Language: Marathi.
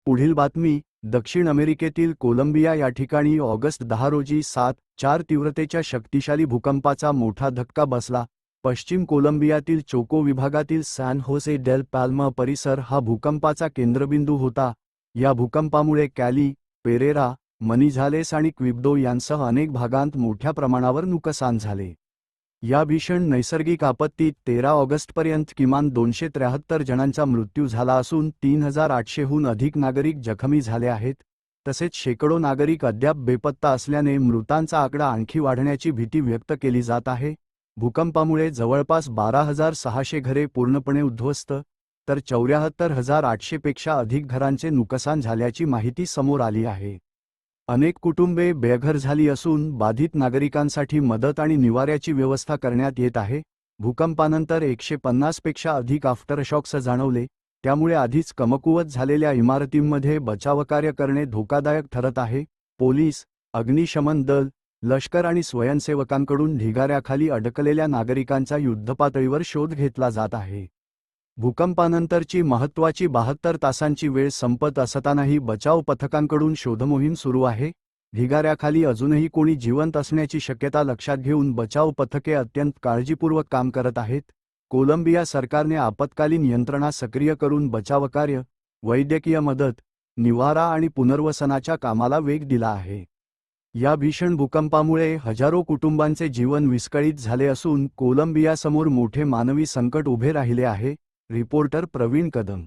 पुढील बातमी. दक्षिण अमेरिकेतील कोलंबिया या ठिकाणी ऑगस्ट 10 रोजी 7.4 तीव्रतेच्या शक्तिशाली भूकंपाचा मोठा धक्का बसला. पश्चिम कोलंबियातील चोको विभागातील सॅन होसे डेल पाल्मा परिसर हा भूकंपाचा केंद्रबिंदू होता. या भूकंपामुळे कॅली, पेरेरा, मनिझालेस आणि क्विब्दो यांसह अनेक भागांत मोठ्या प्रमाणावर नुकसान झाले. या भीषण नैसर्गिक आपत्तीत 13 ऑगस्टपर्यंत किमान 273 जणांचा मृत्यू झाला असून 3800हून अधिक नागरिक जखमी झाले आहेत. तसेच शेकडो नागरिक अद्याप बेपत्ता असल्याने मृतांचा आकडा आणखी वाढण्याची भीती व्यक्त केली जात आहे. भूकंपामुळे जवळपास 12,600 घरे पूर्णपणे उद्ध्वस्त तर 74,800 पेक्षा अधिक घरांचे नुकसान झाल्याची माहिती समोर आली आहे. अनेक कुटुंबे बेघर झाली असून बाधित नागरिकांसाठी मदत आणि निवाऱ्याची व्यवस्था करण्यात येत आहे. भूकंपानंतर 150 पेक्षा अधिक आफ्टरशॉक्स जाणवले, त्यामुळे आधीच कमकुवत झालेल्या इमारतींमध्ये बचावकार्य करणे धोकादायक ठरत आहे. पोलीस, अग्निशमन दल, लष्कर आणि स्वयंसेवकांकडून ढिगाऱ्याखाली अडकलेल्या नागरिकांचा युद्धपातळीवर शोध घेतला जात आहे. भूकंपानंतरची महत्त्वाची 72 तासांची वेळ संपत असतानाही बचाव पथकांकडून शोधमोहीम सुरू आहे. ढिगाऱ्याखाली अजूनही कोणी जिवंत असण्याची शक्यता लक्षात घेऊन बचाव पथके अत्यंत काळजीपूर्वक काम करत आहेत. कोलंबिया सरकारने आपत्कालीन यंत्रणा सक्रिय करून बचावकार्य, वैद्यकीय मदत, निवारा आणि पुनर्वसनाच्या कामाला वेग दिला आहे. या भीषण भूकंपामुळे हजारो कुटुंबांचे जीवन विस्कळीत झाले असून कोलंबियासमोर मोठे मानवी संकट उभे राहिले आहे. रिपोर्टर प्रवीण कदम.